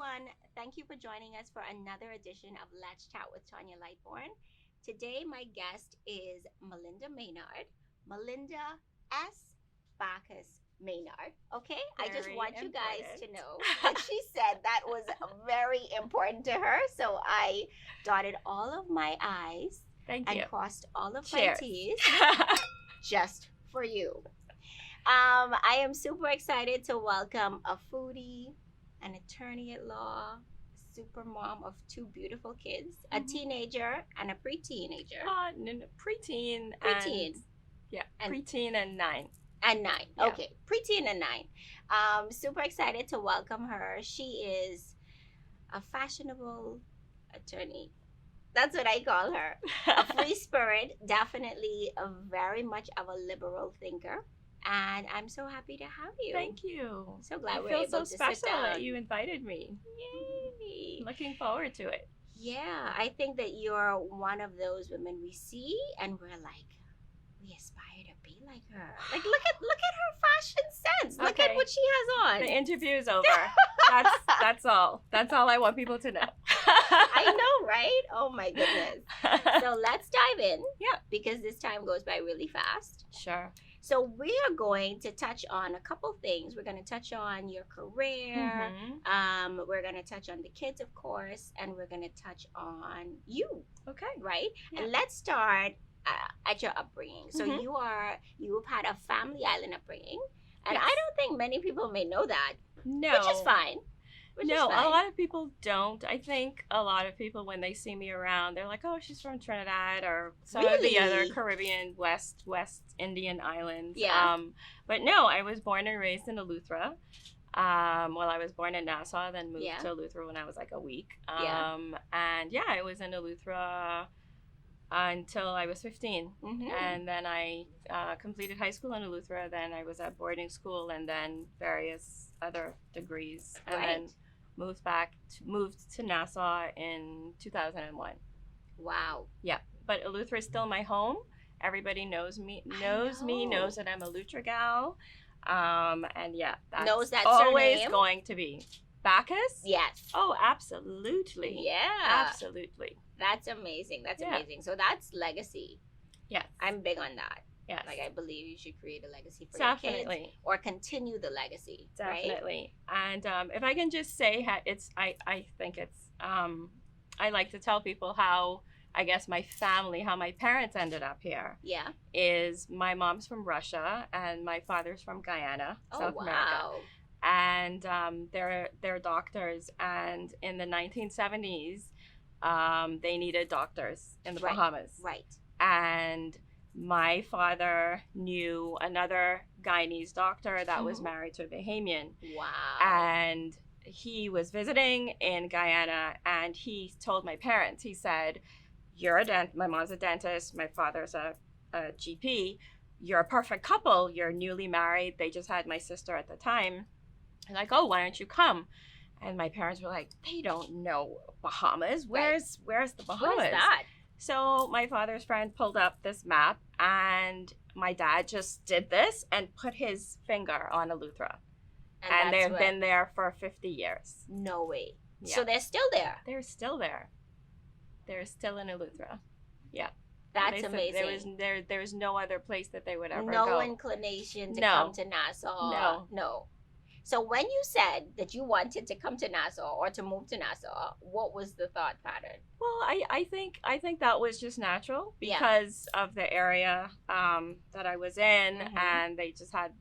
everyone. Thank you for joining us for another edition of Let's Chat with Tonya Lightbourne. Today, my guest is Melinda Maynard, Melinda S. Bacchus-Maynard. Okay, I just want you guys to know that she said that was very important to her. So I dotted all of my I's and crossed all of my T's just for you. I am super excited to welcome a foodie, an attorney at law, super mom of two beautiful kids, a teenager and a pre-teenager. Preteen. And preteen and 9. And 9. Yeah. Okay, preteen and 9. Super excited to welcome her. She is a fashionable attorney. That's what I call her. A free spirit, definitely very much of a liberal thinker. And I'm so happy to have you. Thank you. So glad we're able so to sit down. I feel so special that you invited me. Yay! Looking forward to it. Yeah, I think that you're one of those women we see and we're like, we aspire to be like her. Like, look at her fashion sense. Look at what she has on. The interview is over. That's all. That's all I want people to know. I know, right? Oh my goodness. So let's dive in. Yeah. Because this time goes by really fast. Sure. So we are going to touch on a couple things. We're going to touch on your career. We're going to touch on the kids, of course, and we're going to touch on you. Okay. Right? Yeah. And let's start at your upbringing. So you've had a family island upbringing, and I don't think many people may know that. No. Which is fine. A lot of people don't. I think a lot of people, when they see me around, they're like, oh, she's from Trinidad or some of the other Caribbean, West Indian islands. Yeah. But no, I was born and raised in Lutra. I was born in Nassau, then moved to Lutra when I was like a week. And I was in Lutra until I was 15. And then I completed high school in Lutra. Then I was at boarding school and then various other degrees. And then moved to Nassau in 2001. Wow. Yeah, but Lutra is still my home. Everybody knows that I'm a Lutra gal. And yeah, that's always surname? Going to be. Bacchus? Yes. Oh, absolutely. Yeah. Absolutely. That's amazing. That's amazing. So that's legacy. Yes. I'm big on that. Yes. Like, I believe you should create a legacy for your kids or continue the legacy. Definitely. Right? And if I can just say, I think it's, I like to tell people how, I guess, how my parents ended up here. Yeah. Is my mom's from Russia and my father's from Guyana, South America. And they're doctors. And in the 1970s, they needed doctors in the Bahamas. Right. And my father knew another Guyanese doctor that was married to a Bahamian. Wow. And he was visiting in Guyana, and he told my parents, he said, my mom's a dentist, my father's a GP, you're a perfect couple, you're newly married, they just had my sister at the time. And like, oh, why don't you come? And my parents were like, they don't know Bahamas. Where's the Bahamas? Where's that? So my father's friend pulled up this map, and my dad just did this and put his finger on Lutra. And they've been there for 50 years. No way. Yeah. So they're still there? They're still there. They're still in Lutra. Yeah. That's amazing. There was no other place that they would ever go. No inclination to come to Nassau. No. So when you said that you wanted to come to Nassau or to move to Nassau, what was the thought pattern? Well, I think that was just natural because of the area that I was in, and they just had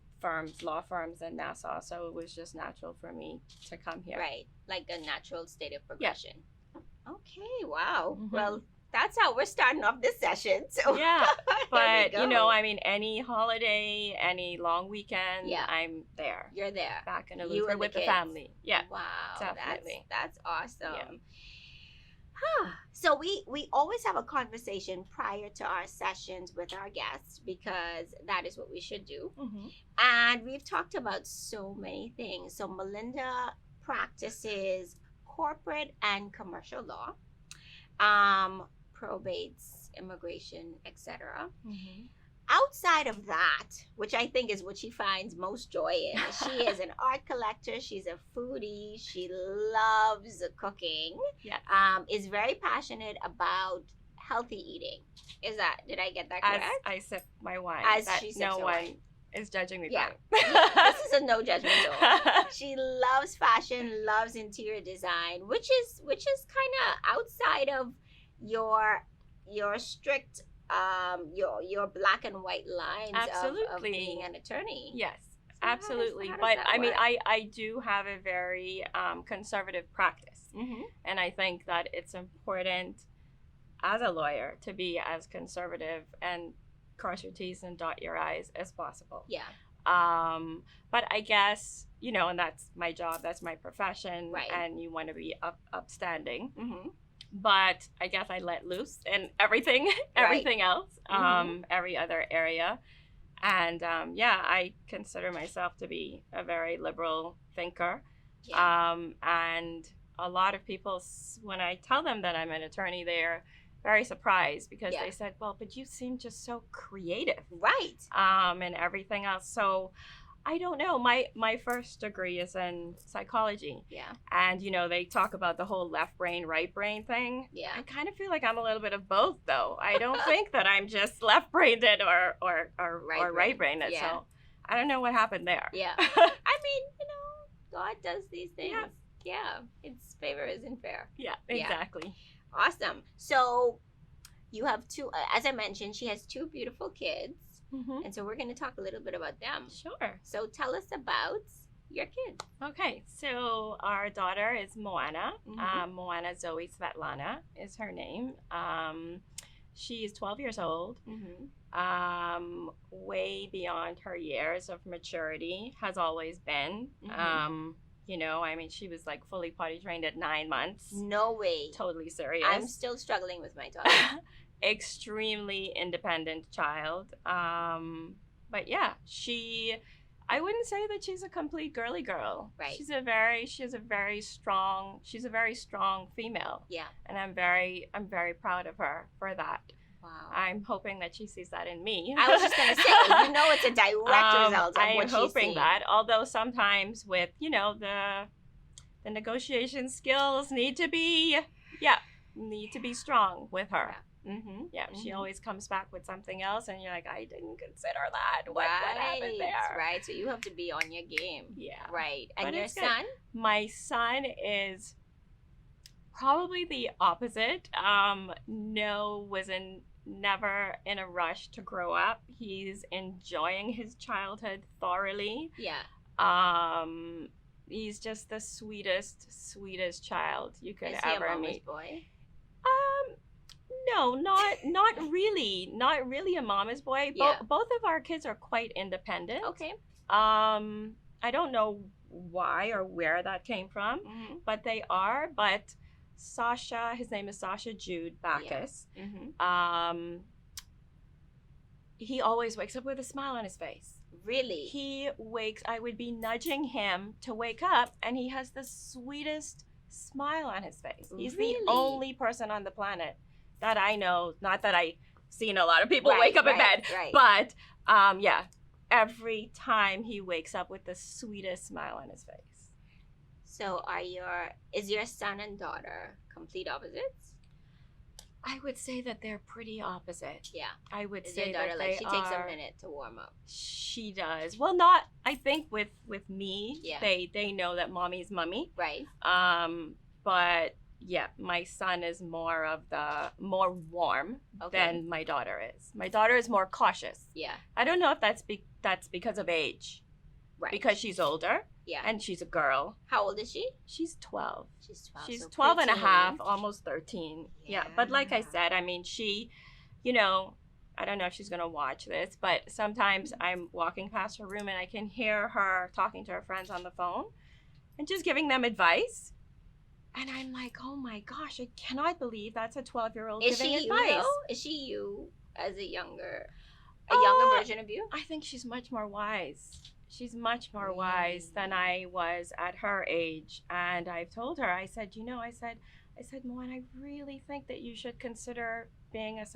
law firms in Nassau, so it was just natural for me to come here. Right, like a natural state of progression. Yeah. Okay, wow. Well, that's how we're starting off this session. So yeah, but any holiday, any long weekend, I'm there. You're there. Back in Lutra with the family. Yeah. Wow. Definitely. That's awesome. Yeah. So we always have a conversation prior to our sessions with our guests because that is what we should do. And we've talked about so many things. So Melinda practices corporate and commercial law. Probates, immigration, etc. outside of that, which I think is what she finds most joy in, she is an art collector. She's a foodie. She loves cooking. Yeah. Is very passionate about healthy eating. Did I get that correct? As I sip my wine. As that she sips no her one wine. is judging me Yeah. by. Yeah, this is a no judgment zone. She loves fashion, loves interior design, which is kind of outside of your strict your black and white lines of being an attorney. Yes. So Absolutely. how does But that I mean, work? I do have a very conservative practice. Mm-hmm. And I think that it's important as a lawyer to be as conservative and cross your T's and dot your I's as possible. Yeah. But I guess, and that's my job, that's my profession, Right. and you want to be upstanding. Mm-hmm. But I guess I let loose in everything else, Mm-hmm. every other area. And I consider myself to be a very liberal thinker. Yeah. And a lot of people, when I tell them that I'm an attorney, they're very surprised because Yeah. they said, well, but you seem just so creative. Right. And everything else. So I don't know. My first degree is in psychology. Yeah. And, they talk about the whole left brain, right brain thing. Yeah. I kind of feel like I'm a little bit of both, though. I don't think that I'm just left-brained or right-brained. Yeah. So I don't know what happened there. Yeah. I mean, God does these things. Yeah. Its favor isn't fair. Yeah, exactly. Awesome. So you have two, as I mentioned, she has two beautiful kids. Mm-hmm. And so we're going to talk a little bit about them. Sure. So tell us about your kids. Okay, so our daughter is Moana. Mhm. Moana Zoe Svetlana is her name. She's 12 years old. Mm-hmm. Way beyond her years of maturity, has always been. Mhm. I mean, she was like fully potty trained at 9 months. No way. Totally serious. I'm still struggling with my daughter. Extremely independent child. But yeah, I wouldn't say that she's a complete girly girl. Right. She's a very strong female. Yeah. And I'm very proud of her for that. Wow. I'm hoping that she sees that in me. I was just going to say, it's a direct result of I what am she's hoping seeing. that, although sometimes with, the negotiation skills need to be strong with her. Yeah. Mm-hmm. Yeah, she Mhm. always comes back with something else, and you're like, I didn't consider that. What happened there? Right. So you have to be on your game. Yeah. Right. And But your it's good. son? My son is probably the opposite. Never in a rush to grow up. He's enjoying his childhood thoroughly. Yeah. He's just the sweetest child you could Is he a ever mama's meet. boy? No, not really. Not really a mama's boy. Yeah. Both of our kids are quite independent. Okay. I don't know why or where that came from, Mm-hmm. but they are. But Sasha, his name is Sasha Jude Bacchus. Yeah. Mm-hmm. He always wakes up with a smile on his face. Really? I would be nudging him to wake up, and he has the sweetest smile on his face. He's Really? the only person on the planet that I know, not that I've seen a lot of people Right, wake up in right, bed, right. but every time he wakes up with the sweetest smile on his face. So is your son and daughter complete opposites? I would say that they're pretty opposite. Yeah. I would Is say your daughter that like they she takes a are- minute to warm up? She does. Well, not. I think with me, Yeah. they know that mommy's mummy. Right. But yeah, my son is more warm Okay. than my daughter is. My daughter is more cautious. Yeah. I don't know if that's because of age, Right. because she's older yeah. and she's a girl. How old is she? She's 12. She's 12. She's so 12 and a half, preteen. almost 13. Yeah. But like I Yeah. said, I mean, she, I don't know if she's going to watch this, but sometimes I'm walking past her room and I can hear her talking to her friends on the phone and just giving them advice. And I'm like, oh my gosh, I cannot believe that's a 12-year-old Is giving she you? advice. Though? Is she you as a younger version of you? I think she's much more wise. She's much more wise than I was at her age. And I've told her, I said, I said, Moana, I really think that you should consider being a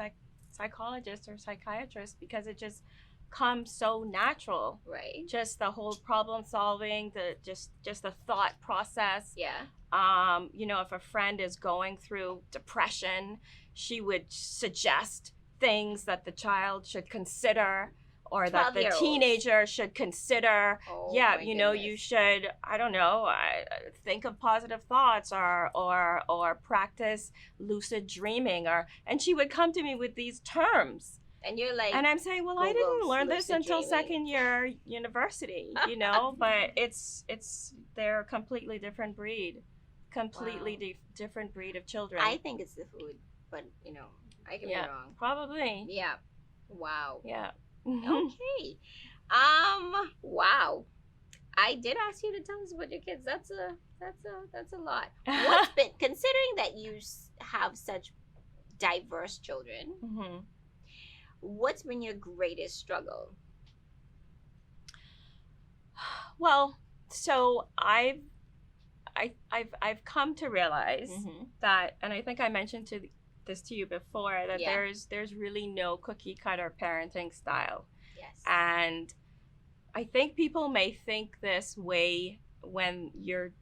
psychologist or psychiatrist, because it just comes so natural. Right. Just the whole problem solving, just the thought process. Yeah. If a friend is going through depression, she would suggest things that the child should consider, or that the teenager should consider. You should, I don't know, think of positive thoughts, or practice lucid dreaming, and she would come to me with these terms. And you're like, and I'm saying, well, I didn't learn this until second year university, but they're a completely different breed, different breed of children. I think it's the food, but I can be wrong. Probably. Yeah. Wow. Yeah. Okay. Wow. I did ask you to tell us about your kids. That's a lot. What's been, considering that you have such diverse children, mm-hmm. what's been your greatest struggle? Well, so I've come to realize mm-hmm. that, and I think I mentioned this to you before, that there's really no cookie cutter parenting style. Yes. And I think people may think this way when you're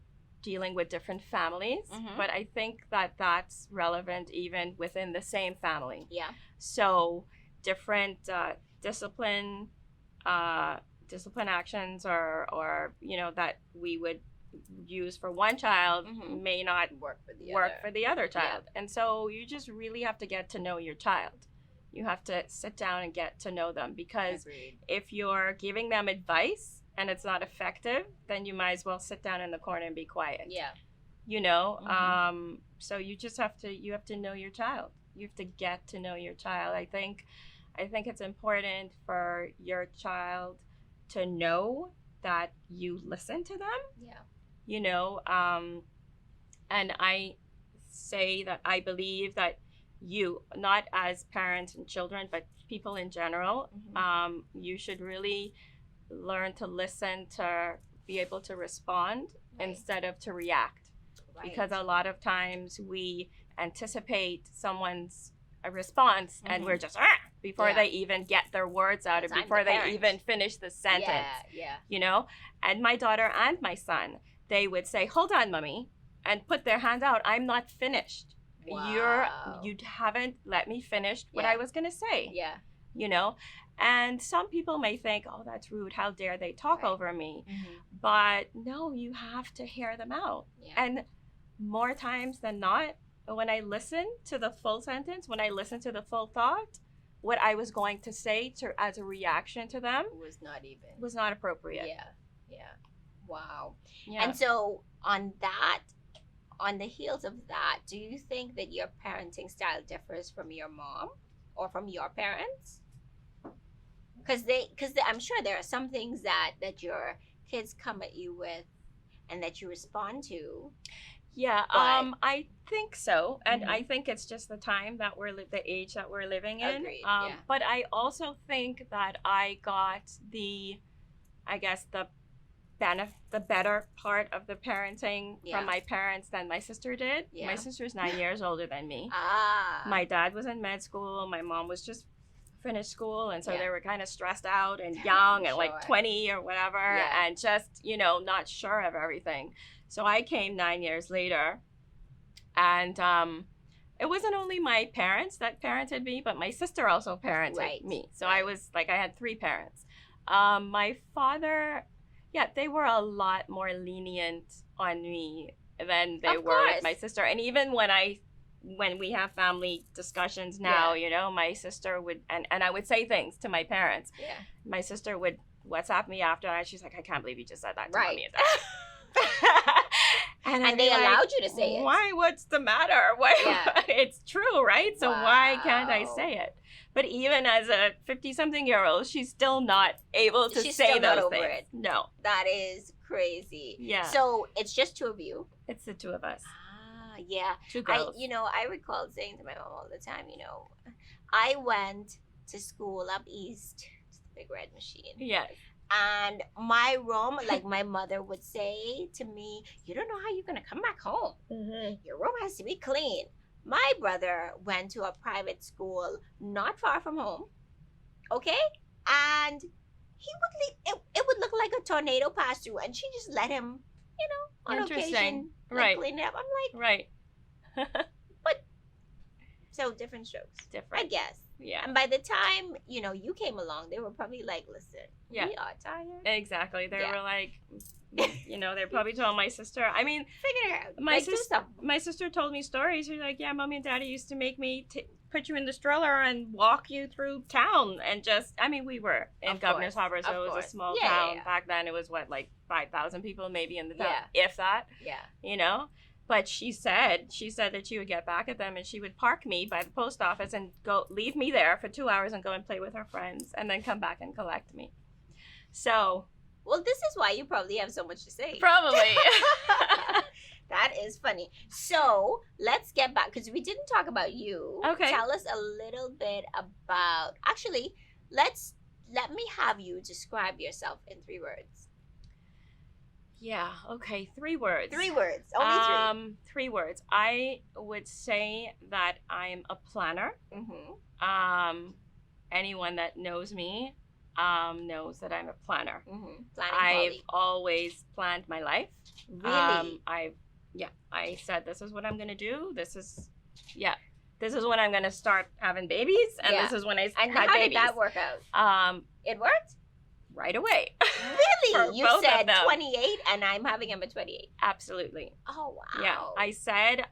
dealing with different families, mm-hmm. but I think that that's relevant even within the same family. Yeah. So different discipline actions, or that we would use for one child mm-hmm. may not work for the other child. And so you just really have to get to know your child. You have to sit down and get to know them, because Agreed. If you're giving them advice and it's not effective, then you might as well sit down in the corner and be quiet. Yeah. Mm-hmm. So you have to know your child. You have to get to know your child. I think it's important for your child to know that you listen to them. Yeah. And I say that I believe that you, not as parents and children, but people in general, mm-hmm. You should really learn to listen, to be able to respond instead of to react. Right. Because a lot of times we anticipate someone's response mm-hmm. and we're just before they even get their words out, or before they even finish the sentence. Yeah. And my daughter and my son, they would say, "Hold on, mommy," and put their hands out. "I'm not finished. Wow. You haven't let me finish what I was going to say." Yeah. And some people may think, "Oh, that's rude. How dare they talk over me?" Mm-hmm. But no, you have to hear them out. Yeah. And more times than not, when I listen to the full sentence, when I listen to the full thought, what I was going to say as a reaction to them was not appropriate. Yeah. Wow. Yeah. And so on the heels of that, do you think that your parenting style differs from your mom or from your parents? Because I'm sure there are some things that your kids come at you with and that you respond to. Yeah, I think so, and mm-hmm. I think it's just the time that the age that we're living in. Agreed, But I also think that I got the better part of the parenting from my parents than my sister did. Yeah. My sister's 9 years older than me. My dad was in med school. My mom was just finished school, and so they were kind of stressed out and young and like 20 or whatever, and just not sure of everything. So I came 9 years later, and it wasn't only my parents that parented me, but my sister also parented me. So I was I had three parents. My father, they were a lot more lenient on me than they were with my sister. And even when we have family discussions now, my sister would, and I would say things to my parents. Yeah. My sister would WhatsApp me after, and she's like, "I can't believe you just said that to mommy and dad." And they allowed you to say it. Why? What's the matter? It's true, right? So why can't I say it? But even as a 50-something-year-old, she's still not able to say those things. No. That is crazy. Yeah. So it's just two of you? It's the two of us. Yeah. Two girls. I recall saying to my mom all the time, I went to school up east, the big red machine. Yes. And my room, my mother would say to me, "You don't know how you're going to come back home. Mm-hmm. Your room has to be clean." my brother went to a private school not far from home. Okay? And he would leave, it would look like a tornado passed through, and she just let him, on occasion, right, clean it up. I'm like, right. But so different strokes, Different, I guess. Yeah. And by the time you came along, they were probably like, listen, we are tired. Exactly. They were like, they probably told my sister. I mean, figure it out. My sister told me stories. She's like, yeah, mommy and daddy used to make me put you in the stroller and walk you through town, and we were in Governor's Harbor, so it was a small town. Yeah. Back then it was what, like 5,000 people maybe in the town, if that. Yeah. But she said that she would get back at them and she would park me by the post office and go leave me there for 2 hours and go and play with her friends and then come back and collect me. So, well, this is why you probably have so much to say. Probably. That is funny. So let's get back, because we didn't talk about you. Okay. Tell us a little bit about. Actually, let me have you describe yourself in 3 words. Yeah. Okay. 3 words. 3 words. Only 3. 3 words. I would say that I'm a planner. Mm-hmm. Anyone that knows me knows that I'm a planner. Mm-hmm. I've always planned my life. Really? I said, this is what I'm going to do. This is when I'm going to start having babies. And this is when I had babies. And how did that work out? It worked? Right away. Really? You said 28 and I'm having him at 28. Absolutely. Oh, wow. Yeah. I said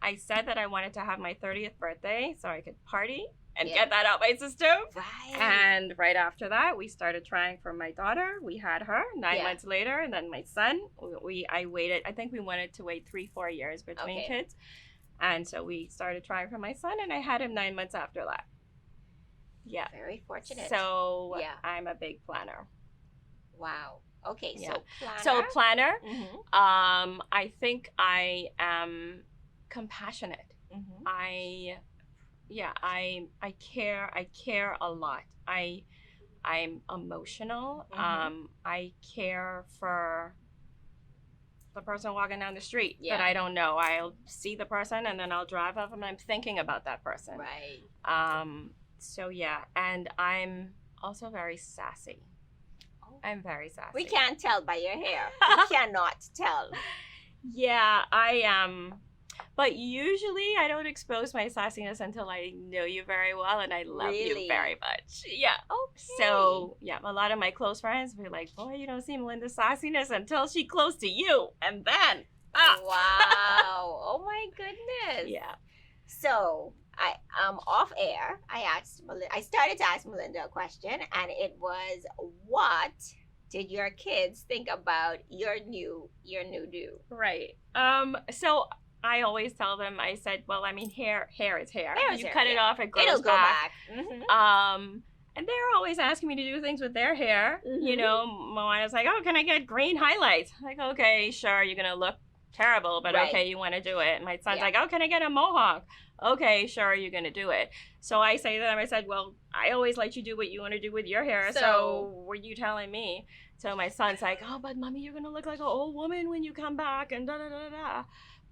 that I wanted to have my 30th birthday so I could party and get that out my system. Right. And right after that, we started trying for my daughter. We had her 9 months later, and then my son. I waited. I think we wanted to wait 3-4 years between kids, and so we started trying for my son, and I had him 9 months after that. Yeah. Very fortunate. So I'm a big planner. Wow. Okay. Yeah. So planner. Mm-hmm. I think I am compassionate. Mm-hmm. I care a lot. I'm emotional. Mm-hmm. I care for the person walking down the street that I don't know. I'll see the person and then I'll drive up and I'm thinking about that person. Right. So yeah, and I'm also very sassy. I'm very sassy. We can't tell by your hair. We cannot tell. Yeah, I am. But usually I don't expose my sassiness until I know you very well and I love you very much. Yeah. Okay. So, a lot of my close friends will be like, boy, you don't see Melinda's sassiness until she's close to you. And then, Wow. Oh, my goodness. Yeah. So, off air, I started to ask Melinda a question, and it was, what did your kids think about your new do? Right. So I always tell them, I said, well, hair is hair. You cut it off, it grows It'll go back. Mm-hmm. And they're always asking me to do things with their hair. Mm-hmm. Moana's like, oh, can I get green highlights? I'm like, okay, sure, you're going to look terrible, but okay, you want to do it. And my son's like, oh, can I get a mohawk? Okay, sure, you're going to do it. So I say to them, I said, well, I always let you do what you want to do with your hair, so were you telling me? So my son's like, oh, but mommy, you're going to look like an old woman when you come back, and da-da-da-da.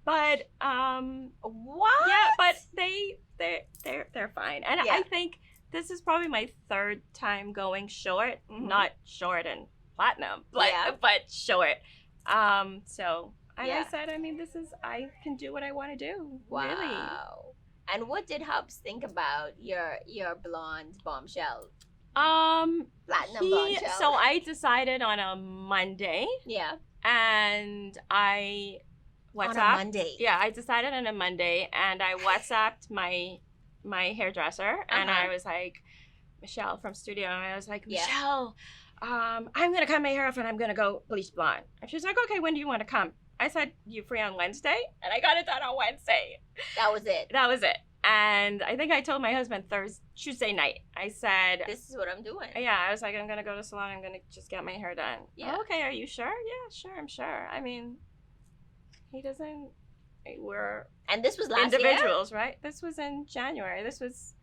But, what? Yeah, but they're fine. And I think this is probably my 3rd time going short, not short and platinum, but short. So... And I said, I can do what I want to do. Wow. Really. And what did Hubs think about your blonde bombshell? Platinum bombshell. So I decided on a Monday. Yeah. And I WhatsApped. On a Monday. Yeah, I decided on a Monday, and I WhatsApped my hairdresser, and I was like, Michelle from studio, and I was like, Michelle, I'm gonna cut my hair off and I'm gonna go bleach blonde. And she's like, okay, when do you want to come? I said, you free on Wednesday? And I got it done on Wednesday. That was it. And I think I told my husband Tuesday night. I said, this is what I'm doing. Yeah, I was like, I'm going to go to the salon. I'm going to just get my hair done. Yeah. Oh, okay, are you sure? Yeah, sure, I'm sure. He doesn't, And this was last individuals, year? Right? This was in January. This was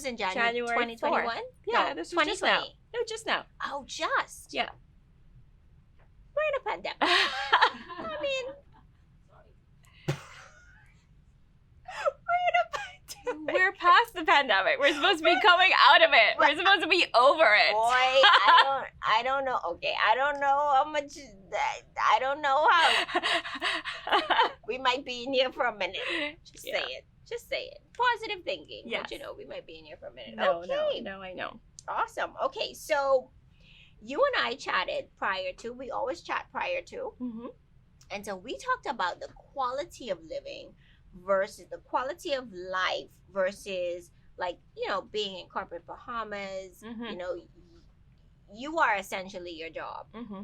in January 2021? Yeah, this was just now. No, just now. Oh, just? Yeah. We're in a pandemic. We're in a pandemic. We're past the pandemic. We're supposed to be coming out of it. We're supposed to be over it. Boy, I don't know. Okay, I don't know how much. I don't know how. We might be in here for a minute. Just say it. Just say it. Positive thinking. Yes. But we might be in here for a minute. No, okay. no, I know. Awesome. Okay, so you and I chatted prior to. We always chat prior to. Mm-hmm. And so we talked about the quality of living versus the quality of life versus, like, being in corporate Bahamas. Mm-hmm. You are essentially your job. Mm-hmm.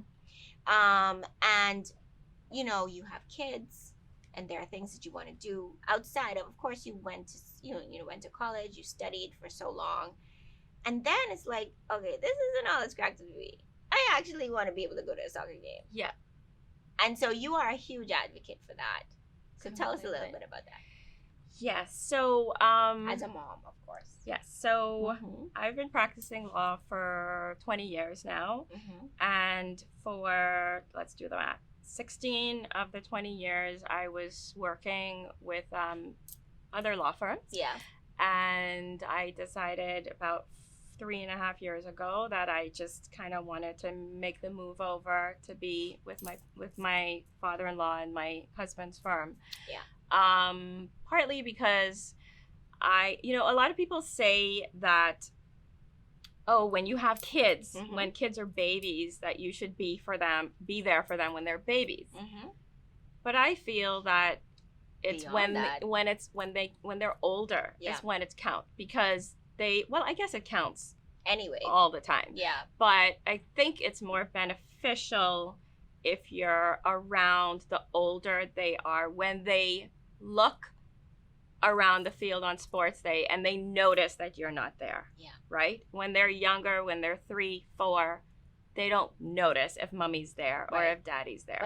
And, you have kids and there are things that you want to do outside of course, you went to, went to college, you studied for so long. And then it's like, okay, this isn't all it's cracked to be. I actually want to be able to go to a soccer game. Yeah. And so you are a huge advocate for that. So tell us a little bit about that. Yes. So, as a mom, of course. Yes. So I've been practicing law for 20 years now. And for, let's do the math, 16 of the 20 years, I was working with other law firms. Yeah. And I decided about 3.5 years ago that I just kind of wanted to make the move over to be with my father-in-law and my husband's firm. Yeah. Partly because a lot of people say that, oh, when you have kids, when kids are babies, that you should be there for them when they're babies. But I feel that it's when they're older is when it's count, because I guess it counts anyway all the time. Yeah. But I think it's more beneficial if you're around the older they are, when they look around the field on sports day and they notice that you're not there. Yeah. Right? When they're younger, when they're 3, 4, they don't notice if mommy's there or if daddy's there.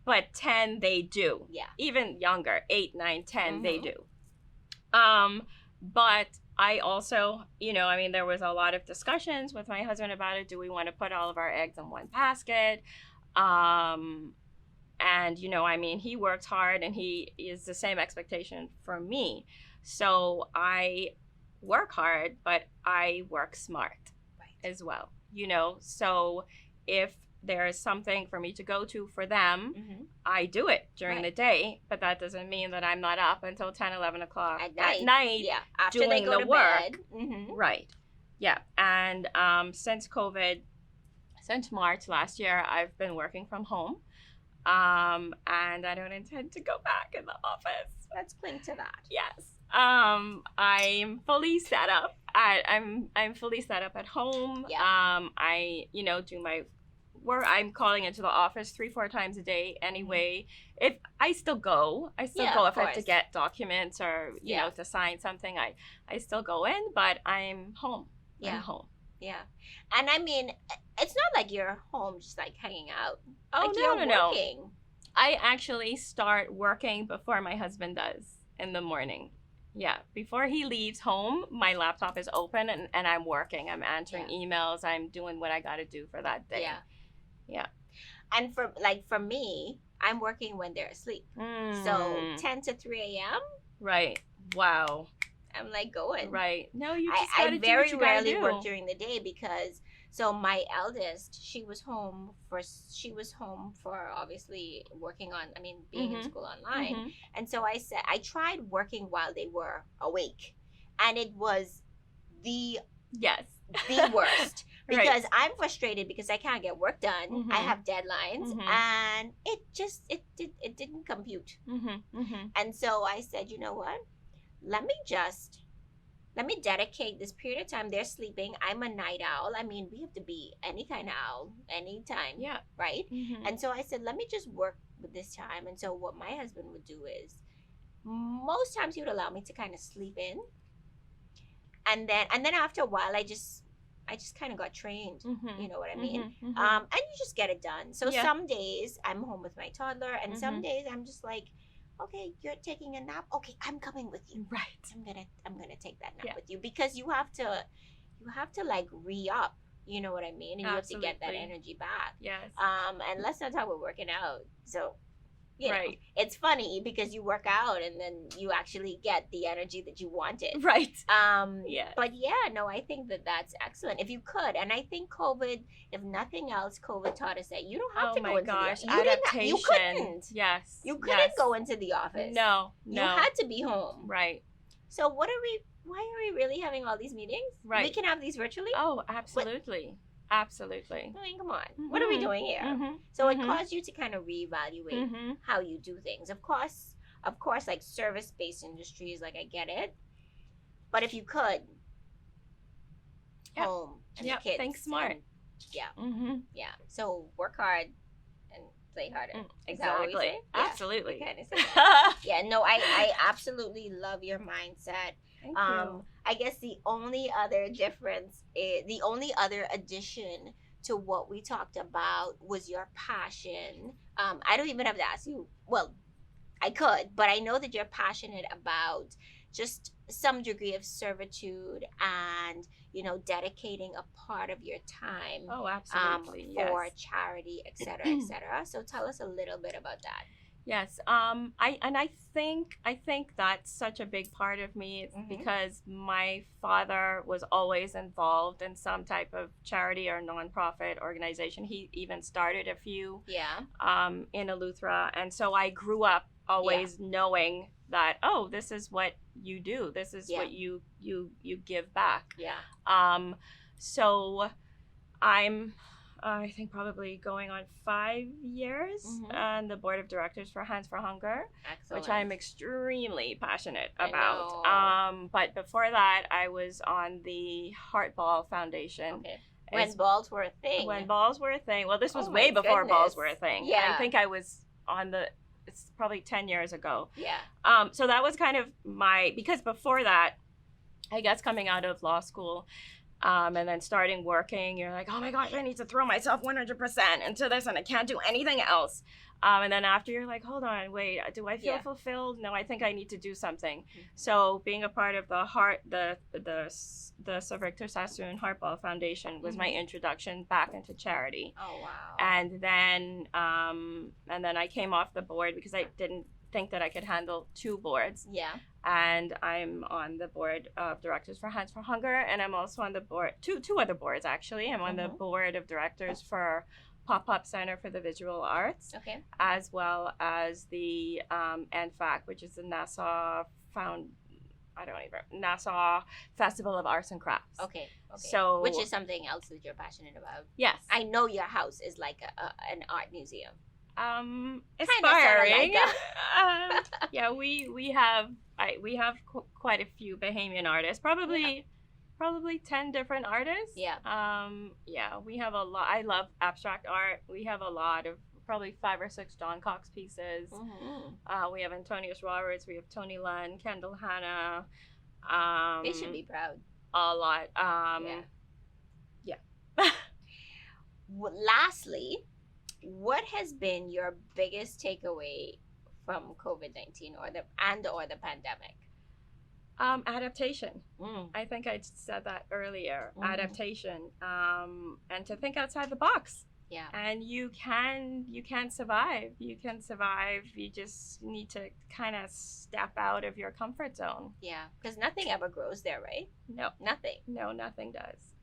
But 10 they do. Yeah. Even younger, 8, 9, 10 they do. But I also, there was a lot of discussions with my husband about it. Do we want to put all of our eggs in one basket? And, he works hard and he is the same expectation for me. So I work hard, but I work smart as well, So if there's something for me to go to for them, I do it during the day, but that doesn't mean that I'm not up until 10, 11 o'clock at night after doing they go the to work. bed. Right. Yeah. And since COVID, since March last year, I've been working from home. And I don't intend to go back in the office. Let's cling to that. Yes. I'm fully set up. I'm fully set up at home. Yeah. I do my work. I'm calling into the office 3-4 times a day anyway. If I still go, if I have to get documents or to sign something, I still go in, but I'm home. Yeah. I'm home. Yeah. And it's not like you're home just like hanging out. Oh, like you're working. No. I actually start working before my husband does in the morning. Yeah. Before he leaves home, my laptop is open and I'm working. I'm answering emails. I'm doing what I got to do for that day. Yeah. Yeah. And for me, I'm working when they're asleep. So 10 to 3 a.m. Right. Wow. I'm like going. Right. No, you just gotta I do very what you rarely gotta do. work during the day because my eldest, she was home for obviously working on, being in school online. And so I said, I tried working while they were awake, and it was the worst. Because I'm frustrated because I can't get work done. I have deadlines, and it didn't compute. And so I said, you know what? Let me dedicate this period of time. They're sleeping. I'm a night owl. We have to be any kind of owl, anytime. Yeah. Right? And so I said, let me just work with this time. And so what my husband would do is, most times he would allow me to kind of sleep in. And then after a while, I just kind of got trained. You know what I mean? And you just get it done. So some days I'm home with my toddler, and some days I'm just like, okay, you're taking a nap. Okay, I'm coming with you. Right. I'm gonna take that nap with you, because you have to like re-up. You know what I mean? And you have to get that energy back. Yes. And let's not talk about working out. So you know, it's funny because you work out and then you actually get the energy that you wanted. Right. Yeah. But yeah, no, I think that that's excellent. If you could, and I think COVID, if nothing else, COVID taught us that you don't have to go into the office. Adaptation. You couldn't. Yes. You couldn't go into the office. No. You had to be home. Right. So why are we really having all these meetings? Right. We can have these virtually? Oh, absolutely. Absolutely. I mean, come on. Mm-hmm. What are we doing here? So it caused you to kind of reevaluate how you do things. Of course, like service-based industries, like I get it. But if you could, home and the kids. Think smart. Yeah. So work hard and play harder. Exactly. Absolutely. Yeah. No, I absolutely love your mindset. Thank you. I guess the only other addition to what we talked about was your passion. I don't even have to ask you. Well, I could, but I know that you're passionate about just some degree of servitude and, you know, dedicating a part of your time. Oh, absolutely. For charity, et cetera, et cetera. So tell us a little bit about that. Yes. I think that's such a big part of me. It's because my father was always involved in some type of charity or nonprofit organization. He even started a few. In Lutra, and so I grew up always knowing that, oh, this is what you do. This is what you give back. So I'm, I think, probably going on 5 years on the board of directors for Hands for Hunger. Excellent. Which I'm extremely passionate about. But before that, I was on the Heart Ball Foundation. Okay. When balls were a thing. Well, this was way before balls were a thing. Yeah. I think I was on it's probably 10 years ago. Yeah. So that was kind of because before that, I guess coming out of law school, and then starting working, you're like, oh my gosh, I need to throw myself 100% into this and I can't do anything else. And then after, you're like, hold on, wait, do I feel fulfilled? No, I think I need to do something. So being a part of the Sir Victor Sassoon Heart Ball Foundation was my introduction back into charity. Oh, wow. And then I came off the board because I didn't think that I could handle 2 boards. Yeah. And I'm on the board of directors for Hands for Hunger, and I'm also on the board, two other boards actually. I'm on the board of directors for Pop-Up Center for the Visual Arts, as well as the NFAC, which is the Nassau Festival of Arts and Crafts. Okay. So, which is something else that you're passionate about. Yes. I know your house is like an art museum. Aspiring. Yeah, we have quite a few Bahamian artists. Probably 10 different artists. Yeah. We have a lot. I love abstract art. We have a lot of probably 5 or 6 John Cox pieces. We have Antonius Roberts. We have Tony Lunn, Kendall Hanna. They should be proud. A lot. Lastly, what has been your biggest takeaway from COVID-19 or the pandemic? Adaptation. I think I said that earlier. Adaptation, and to think outside the box. Yeah. And you can survive. You can survive. You just need to kind of step out of your comfort zone. Yeah, because nothing ever grows there, right? No. Nothing. No, nothing does.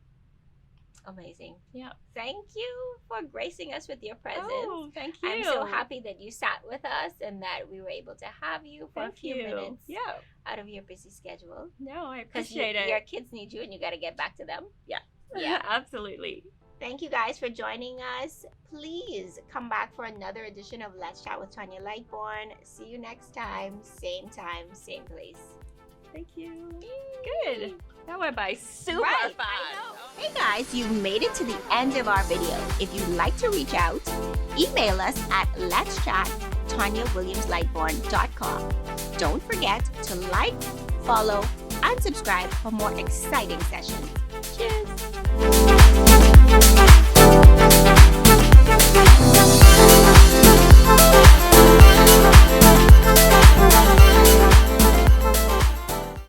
Amazing. Yeah. Thank you for gracing us with your presence. Oh, thank you. I'm so happy that you sat with us and that we were able to have you for a few minutes out of your busy schedule. No, I appreciate it. Your kids need you and you got to get back to them. Yeah. Yeah, absolutely. Thank you guys for joining us. Please come back for another edition of Let's Chat with Tonya Lightbourne. See you next time, same place. Thank you. Good. That went by super fast. Hey guys, you've made it to the end of our video. If you'd like to reach out, email us at letschat@TonyaWilliamsLightbourne.com. Don't forget to like, follow, and subscribe for more exciting sessions. Cheers.